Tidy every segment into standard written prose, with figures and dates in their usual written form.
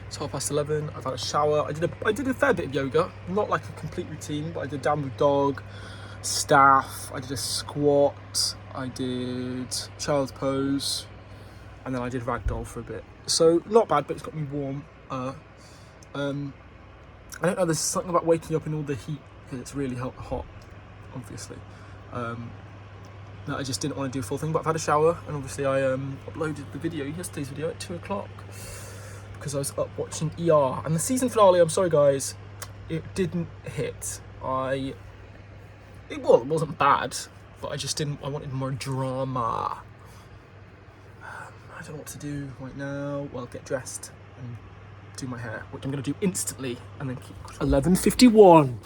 It's 11:30. I've had a shower. I did a fair bit of yoga, not like a complete routine, but I did downward dog, staff. I did a squat. I did child's pose, and then I did ragdoll for a bit. So not bad, but it's got me warm. I don't know. There's something about waking up in all the heat because it's really hot, obviously. No, I just didn't want to do a full thing, but I've had a shower, and obviously I uploaded the video, yesterday's video, at 2 o'clock because I was up watching ER. And the season finale, I'm sorry guys, it didn't hit. It wasn't bad, but I wanted more drama. I don't know what to do right now. Well, get dressed and do my hair, which I'm going to do instantly, and then keep 11:51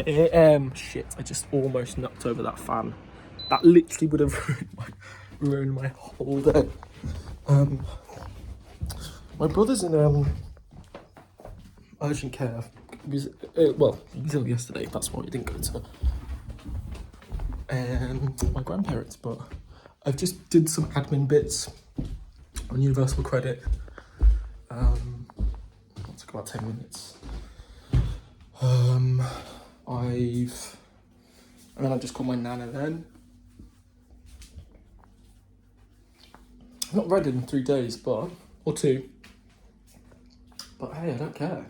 a.m. Shit, I just almost knocked over that fan. That literally would have ruined my whole day. My brother's in urgent care. He was ill yesterday. That's why he didn't go to. And my grandparents, but I've just did some admin bits on Universal Credit. It took about 10 minutes. And then I just called my nana then. I've not read it in 3 days, or 2. But hey, I don't care.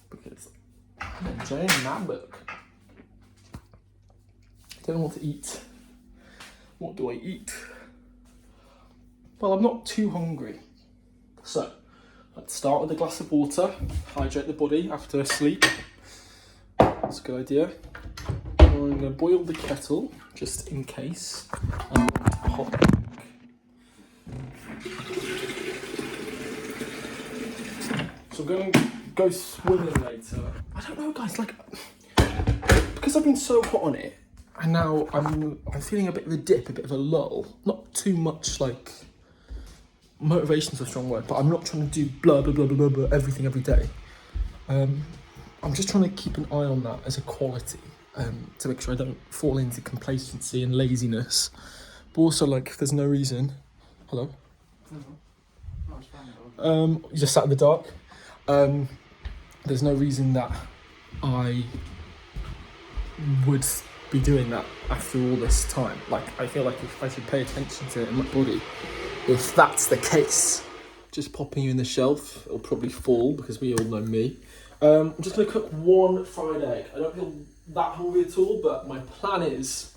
Because I'm enjoying my book. I don't know what to eat. What do I eat? Well, I'm not too hungry. So, let's start with a glass of water. Hydrate the body after sleep. That's a good idea. I'm going to boil the kettle, just in case. Hot. So I'm going to go swimming later. I don't know, guys, because I've been so hot on it, and now I'm feeling a bit of a dip, a bit of a lull. Not too much, motivation's a strong word, but I'm not trying to do blah, blah, blah, blah, blah, blah, everything every day. I'm just trying to keep an eye on that as a quality, to make sure I don't fall into complacency and laziness. But also, if there's no reason... Hello? You just sat in the dark. There's no reason that I would be doing that after all this time. I feel like if I should pay attention to it in my body, if that's the case, just popping you in the shelf, it'll probably fall because we all know me. I'm just going to cook 1 fried egg. I don't feel that hungry at all, but my plan is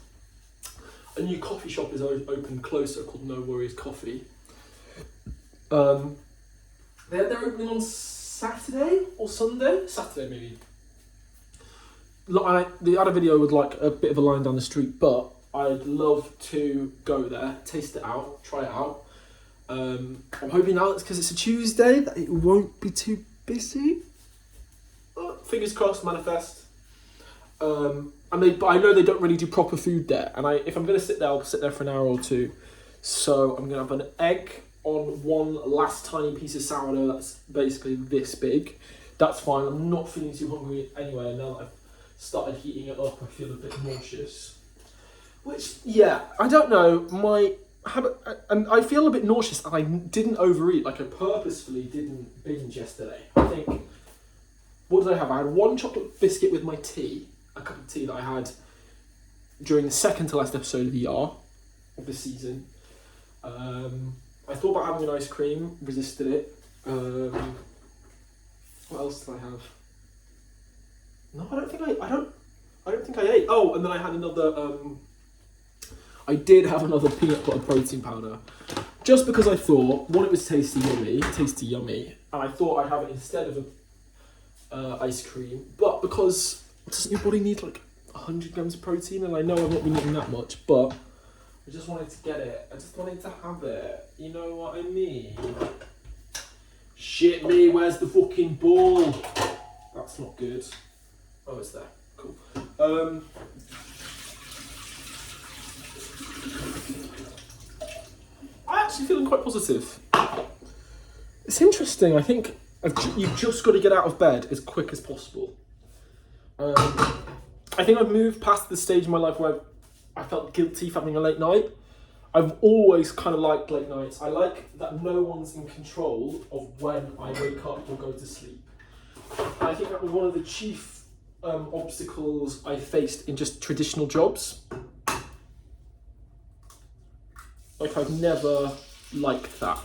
a new coffee shop is open closer called No Worries Coffee. They're opening on Saturday or Sunday? Saturday, maybe. They had a video with a bit of a line down the street, but I'd love to go there, taste it out, try it out. I'm hoping now that's because it's a Tuesday that it won't be too busy. Fingers crossed, manifest. But I know they don't really do proper food there, and if I'm going to sit there, I'll sit there for an hour or 2. So I'm going to have an egg on 1 last tiny piece of sourdough that's basically this big. That's fine. I'm not feeling too hungry anyway, and now that I've started heating it up, I feel a bit nauseous. Which, yeah, I don't know, my habit, and I feel a bit nauseous, and I didn't overeat, I purposefully didn't binge yesterday. I think, what did I have? I had 1 chocolate biscuit with my tea, a cup of tea that I had during the second to last episode of ER of the season. I thought about having an ice cream, resisted it. What else did I have? No, I don't think I ate. Oh, and then I had another. I did have another peanut butter protein powder, just because I thought it was tasty yummy, and I thought I'd have it instead of ice cream. But because doesn't your body need 100 grams of protein, and I know I've not been eating that much, but I just wanted to get it. I just wanted to have it. You know what I mean? Shit me, where's the fucking ball? That's not good. Oh, it's there. Cool. I'm actually feeling quite positive. It's interesting. I think you've just got to get out of bed as quick as possible. I think I've moved past the stage in my life where I felt guilty for having a late night. I've always kind of liked late nights. I like that no one's in control of when I wake up or go to sleep. And I think that was one of the chief obstacles I faced in just traditional jobs. Like, I've never liked that.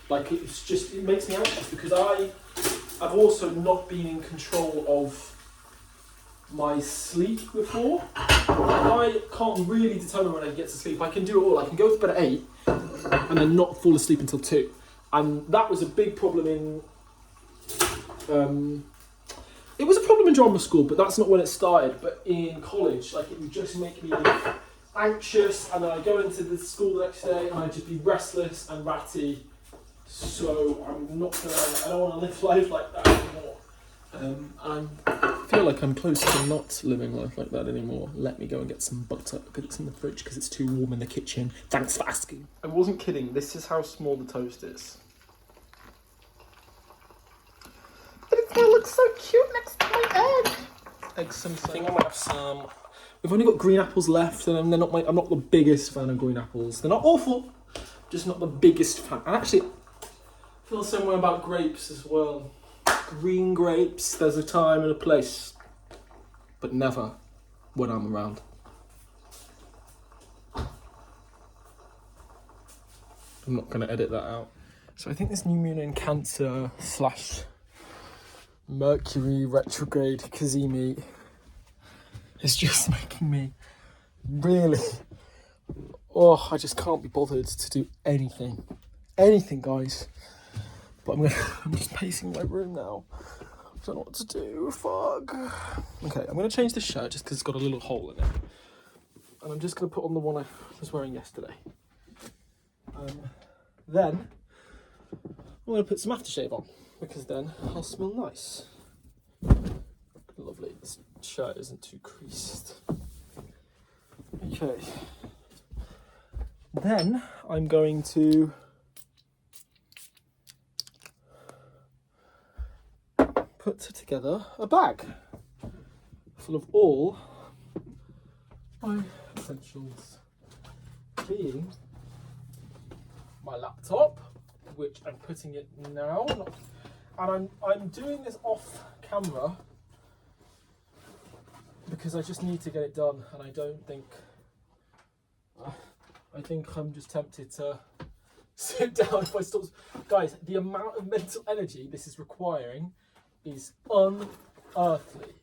Like, it's just, it makes me anxious because I've also not been in control of my sleep before. I can't really determine when I get to sleep. I can do it all. I can go to bed at 8 and then not fall asleep until 2. And that was a big problem in... it was a problem in drama school, but that's not when it started. But in college, like, it would just make me anxious, and then I'd go into the school the next day and I'd just be restless and ratty. So I'm not gonna, I don't want to live life like that anymore. And I feel like I'm close to not living life like that anymore. Let me go and get some butter because it's in the fridge because it's too warm in the kitchen. Thanks for asking. I wasn't kidding. This is how small the toast is. But it's gonna look so cute next to my egg. Egg some. I think I might have some. We've only got green apples left, and I'm not the biggest fan of green apples. They're not awful, just not the biggest fan. And actually, I feel the same way about grapes as well. Green grapes, there's a time and a place, but never when I'm around. I'm not going to edit that out. So I think this new moon in Cancer / Mercury retrograde Kazemi is just making me really... Oh, I just can't be bothered to do anything. Anything, guys. But I'm just pacing my room now. I don't know what to do. Fuck. Okay, I'm going to change the shirt just because it's got a little hole in it. And I'm just going to put on the one I was wearing yesterday. Then, I'm going to put some aftershave on because then I'll smell nice. Lovely. This shirt isn't too creased. Okay. Then, I'm going to... put together a bag full of all my essentials, being my laptop, which I'm putting it now, and I'm doing this off camera because I just need to get it done, and I don't think I think I'm just tempted to sit down if I stop. Guys, the amount of mental energy this is requiring is unearthly.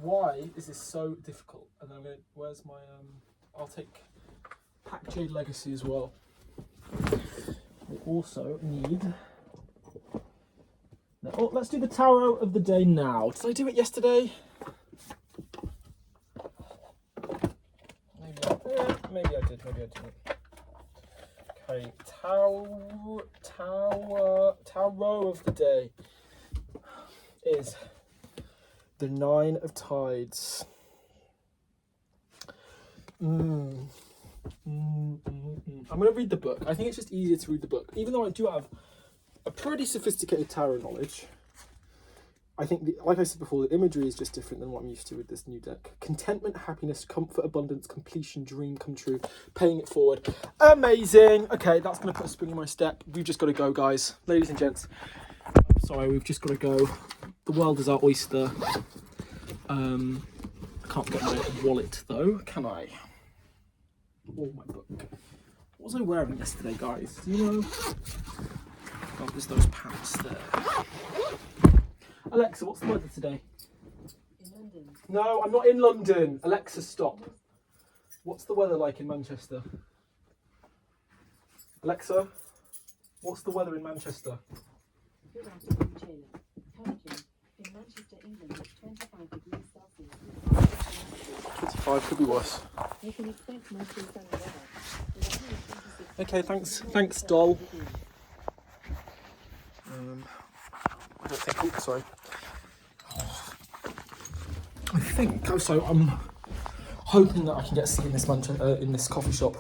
Why is this so difficult? And then I'm gonna, where's my I'll take Pack Jade Legacy as well. We also need, oh, let's do the tarot of the day now. Did I do it yesterday? Maybe I did, maybe I didn't. Okay, tarot of the day is the 9 of Tides. I'm going to read the book. I think it's just easier to read the book. Even though I do have a pretty sophisticated tarot knowledge, I think, like I said before, the imagery is just different than what I'm used to with this new deck. Contentment, happiness, comfort, abundance, completion, dream come true, paying it forward. Amazing. Okay, that's going to put a spring in my step. We've just got to go, guys. Ladies and gents. I'm sorry, we've just got to go. The world is our oyster. I can't get my wallet, though, can I? Or my book. What was I wearing yesterday, guys? Do you know? Oh, there's those pants there. Alexa, what's the weather today? In London. No, I'm not in London. Alexa, stop. What's the weather like in Manchester? Alexa, what's the weather in Manchester? Good afternoon, Jane. Currently, in Manchester, England, it's 25 degrees Celsius. 25 could be worse. You can expect mostly sunny weather. With a high of 26 Okay, thanks, doll. I don't think. Oh, sorry. I think so. I'm hoping that I can get a seat in this in this coffee shop.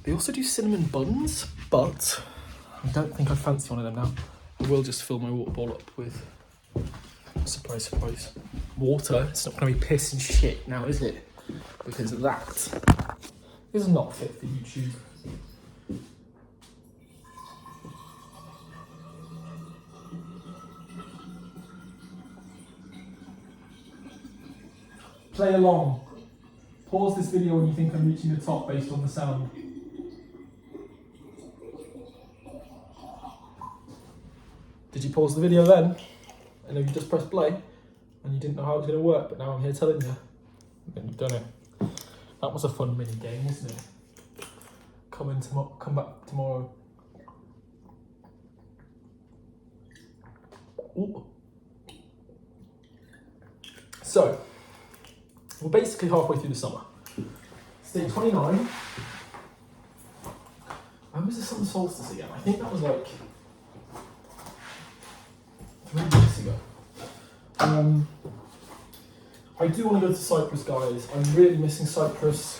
They also do cinnamon buns, but I don't think I fancy one of them now. I will just fill my water bowl up with, surprise, water. It's not going to be piss and shit now, is it? Because that This is not fit for YouTube. Play along. Pause this video when you think I'm reaching the top based on the sound. Did you pause the video then? And then you just pressed play and you didn't know how it was going to work, but now I'm here telling you. Then you've done it. That was a fun mini game, wasn't it? Come back tomorrow. Ooh. So, we're basically halfway through the summer. It's day 29. When was the summer solstice again? I think that was like 3 weeks ago. I do want to go to Cyprus, guys. I'm really missing Cyprus.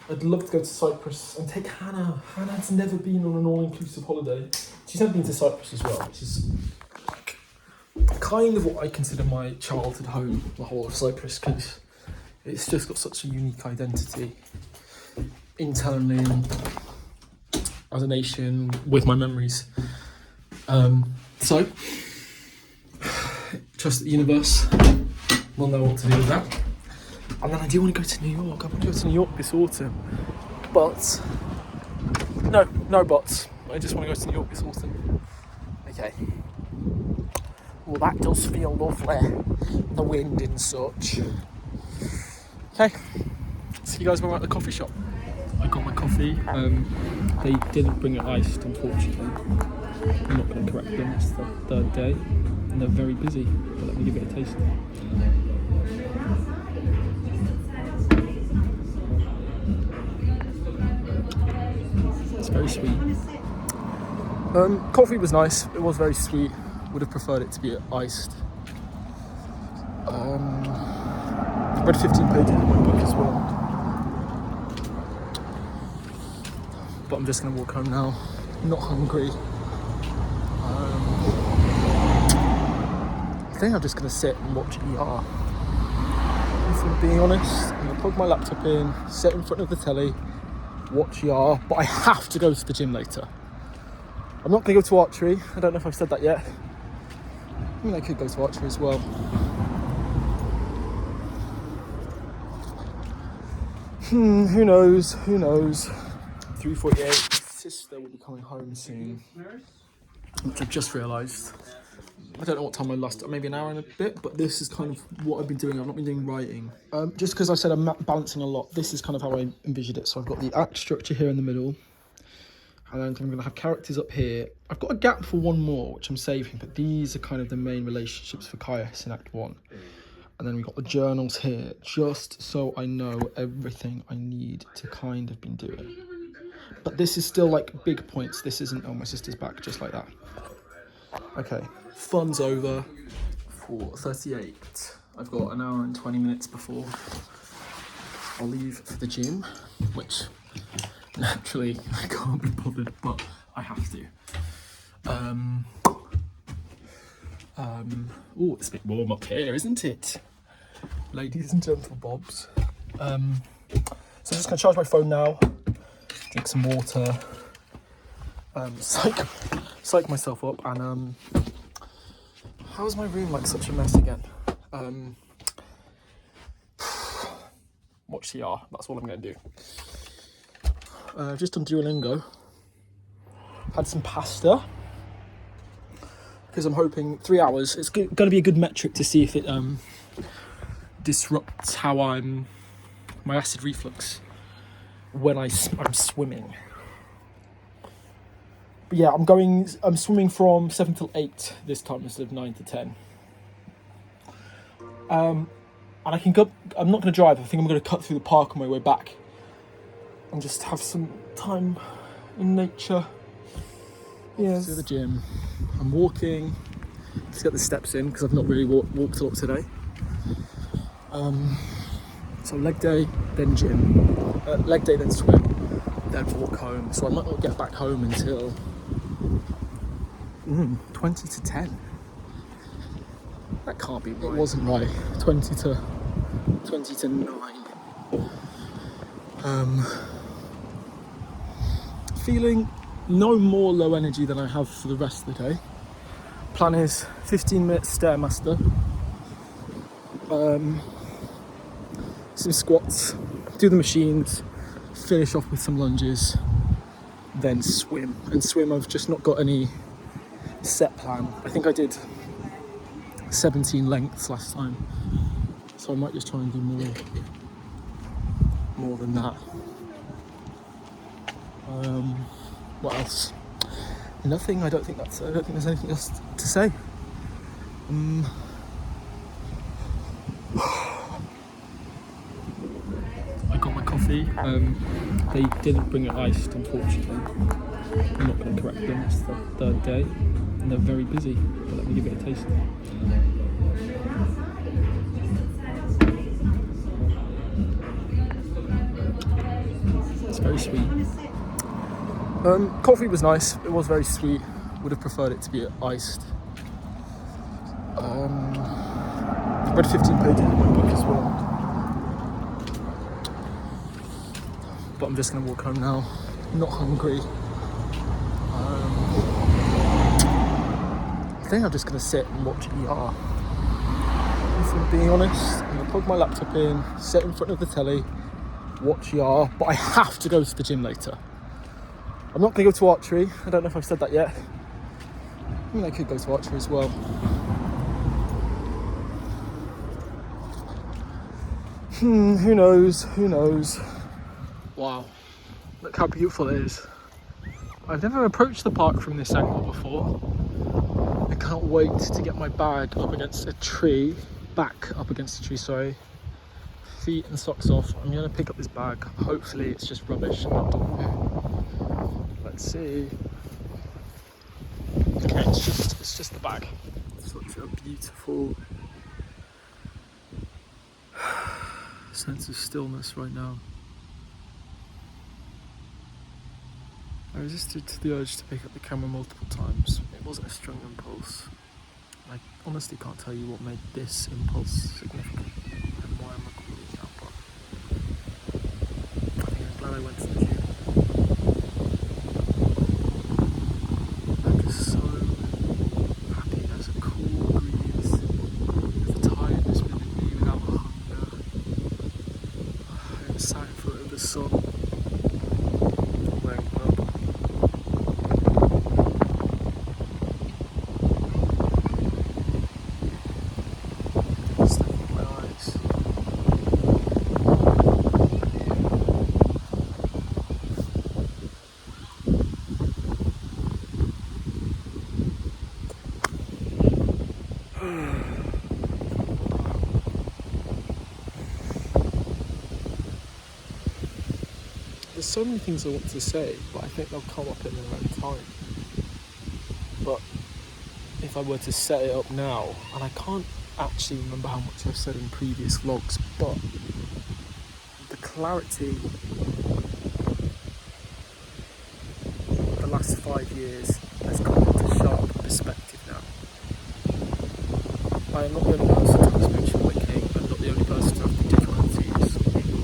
I'd love to go to Cyprus and take Hannah. Hannah's never been on an all-inclusive holiday. She's never been to Cyprus as well, which is like kind of what I consider my childhood home, the whole of Cyprus, because it's just got such a unique identity internally and as a nation with my memories. So, trust the universe will know what to do with that. And then I do want to go to New York. I want to go to New York this autumn. But, no buts. I just want to go to New York this autumn. Okay. Well, that does feel lovely. The wind and such. Okay. See you guys when we're at the coffee shop. I got my coffee. They didn't bring it iced, unfortunately. I'm not going to correct them. It's the third day. And they're very busy. But let me give it a taste. It's very sweet. Coffee was nice. It was very sweet. Would have preferred it to be iced. I read 15 pages in my book as well. But I'm just going to walk home now. I'm not hungry. I think I'm just going to sit and watch ER. If I'm being honest, I'm going to plug my laptop in, sit in front of the telly, watch ER, but I have to go to the gym later. I'm not going to go to archery. I don't know if I've said that yet. I mean, I could go to archery as well. Who knows? 3:48. Sister will be coming home soon, which I've just realised. I don't know what time I last, maybe an hour and a bit, but this is kind of what I've been doing. I've not been doing writing. Just because I said I'm balancing a lot, this is kind of how I envisioned it. So I've got the act structure here in the middle, and then I'm going to have characters up here. I've got a gap for one more, which I'm saving, but these are kind of the main relationships for Caius in Act 1. And then we've got the journals here, just so I know everything I need to kind of been doing. But this is still like big points. This isn't, oh, my sister's back, just like that. Okay, fun's over for 38. I've got an hour and 20 minutes before I'll leave for the gym, which naturally I can't be bothered, but I have to. Oh, it's a bit warm up here, isn't it? Ladies and gentle bobs. So I'm just gonna charge my phone now, drink some water, psych myself up, and how's my room like such a mess again? Watch CR, that's all I'm gonna do. Just on Duolingo, had some pasta, because I'm hoping 3 hours, it's going to be a good metric to see if it disrupts how my acid reflux when I'm swimming. But yeah, I'm swimming from 7 till 8 this time instead of 9 to 10. And I can go, I'm not going to drive, I think I'm going to cut through the park on my way back and just have some time in nature. Yes. To the gym. I'm walking to get the steps in because I've not really walked a lot today. So leg day, then gym. Leg day, then swim, then walk home. So I might not get back home until 20 to 10. That can't be right. It wasn't right. 20 to 9. feeling no more low energy than I have for the rest of the day. Plan is 15-minute Stairmaster, some squats, do the machines, finish off with some lunges, then swim. And swim, I've just not got any set plan. I think I did 17 lengths last time, so I might just try and do more than that. What else? Nothing. I don't think there's anything else to say. I got my coffee. They didn't bring it iced, unfortunately. I'm not going to correct them. It's the third day, and they're very busy. But let me give it a taste. It's very sweet. Coffee was nice. It was very sweet. Would have preferred it to be iced. I read 15 pages in my book as well. But I'm just going to walk home now. Not hungry. I think I'm just going to sit and watch ER. If I'm being honest, I'm going to plug my laptop in, sit in front of the telly, watch ER, but I have to go to the gym later. I'm not going to go to archery. I don't know if I've said that yet. I mean, I could go to archery as well. Who knows? Who knows? Wow, look how beautiful it is. I've never approached the park from this angle before. I can't wait to get my bag up against a tree, back up against a tree, sorry. Feet and socks off. I'm going to pick up this bag. Hopefully it's just rubbish and not dog poo. Let's see. Okay, it's just the bag. Such a beautiful sense of stillness right now. I resisted the urge to pick up the camera multiple times. It wasn't a strong impulse. I honestly can't tell you what made this impulse significant and why I'm recording now, but I think I'm glad I went to the gym. I'm just so happy. There's a cool breeze. There's a tiredness within me without hunger. I'm sat in front of the sun. There's so many things I want to say, but I think they'll come up in their own time. But if I were to set it up now, and I can't actually remember how much I've said in previous vlogs, but the clarity of the last 5 years has come into sharp perspective now. I am not the only person to have spiritual awakening. I'm not the only person to have the difficulties. And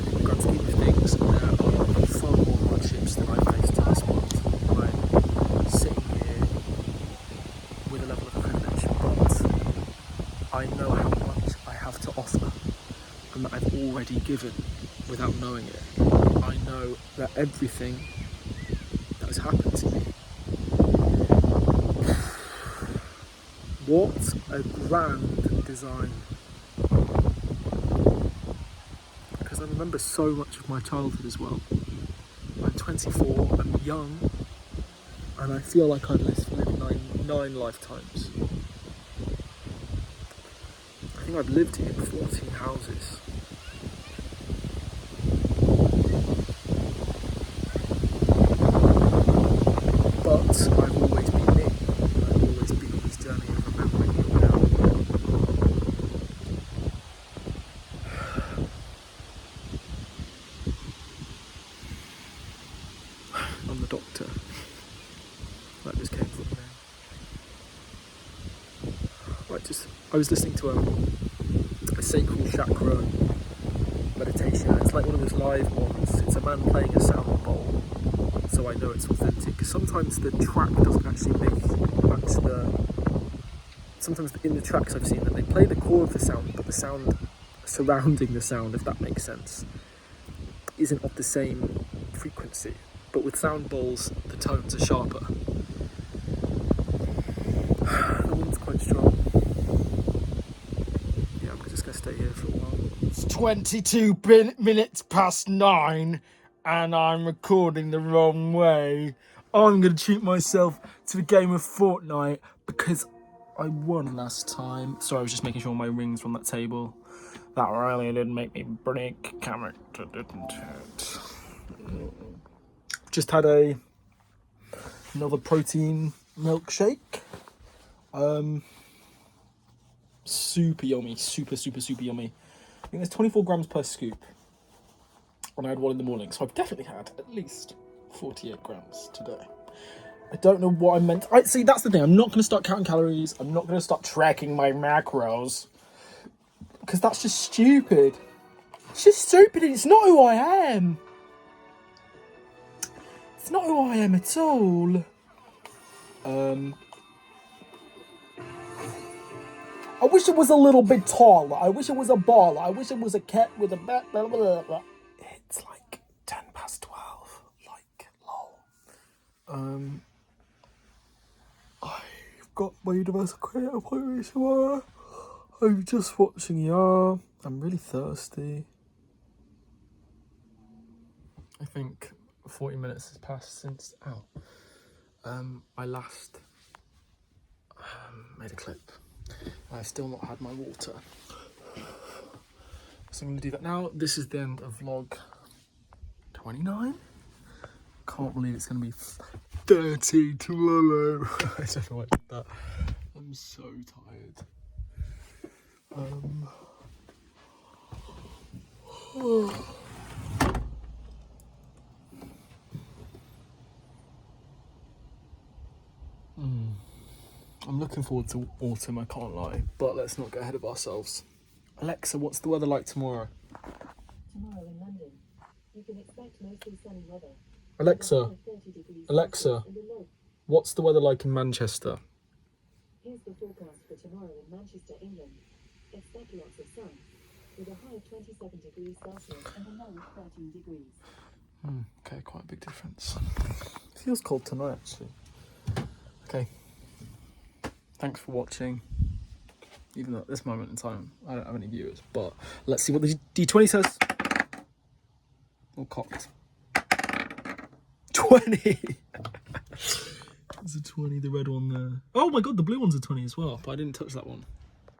in the grand scheme of things, there are far more hardships than I've faced in this world. I'm sitting here with a level of privilege, but I know how much I have to offer and that I've already given without knowing it. I know that everything that has happened to me, what a grand design. Because I remember so much of my childhood as well. I'm 24, I'm young, and I feel like I've lived nine lifetimes. I think I've lived in 14 houses. But I've always been me. I've always been on this journey of remembering who I am. I'm the doctor. That just came from there. Right, I was listening to a sacral chakra meditation. It's like one of those live ones. It's a man playing a sound bowl, so I know it's authentic. Sometimes the track doesn't actually match the. Sometimes in the tracks I've seen that they play the core of the sound, but the sound surrounding the sound, if that makes sense, isn't of the same frequency. But with sound bowls, the tones are sharper. The wind's quite strong. Yeah, I'm just gonna stay here for a while. It's 22 minutes past 9 and I'm recording the wrong way. I'm going to treat myself to a game of Fortnite because I won last time. Sorry, I was just making sure my rings were on that table. That really did make me break character, didn't it? Just had another protein milkshake. Super yummy, super yummy. I think there's 24 grams per scoop. And I had one in the morning, so I've definitely had at least 48 grams today. I don't know what I meant. See, that's the thing. I'm not going to start counting calories. I'm not going to start tracking my macros. Because that's just stupid. It's just stupid and it's not who I am. It's not who I am at all. I wish it was a little bit taller. I wish it was a baller. I wish it was a cat with a bat. Blah, blah, blah, blah. It's like 10 past 12. Like, lol. I've got my Universal Credit appointment tomorrow. I'm just watching ER. I'm really thirsty. I think 40 minutes has passed since I last made a clip. I've still not had my water. So I'm going to do that now. This is the end of vlog 29. Can't believe it's going to be 30 tomorrow. I don't know why I did that. I'm so tired. I'm looking forward to autumn, I can't lie, but let's not get ahead of ourselves. Alexa, what's the weather like tomorrow? Tomorrow in London, you can expect mostly sunny weather. Alexa, 30 degrees Alexa, Celsius and a low. what's the weather like in Manchester? Here's the forecast for tomorrow in Manchester, England. Expect lots of sun, with a high of 27 degrees Celsius and a low of 13 degrees. Okay, quite a big difference. It feels cold tonight, actually. Okay. Thanks for watching. Even though at this moment in time, I don't have any viewers, but let's see what the D20 says. All cocked. 20! There's a 20, the red one there. Oh my god, the blue one's a 20 as well, but I didn't touch that one.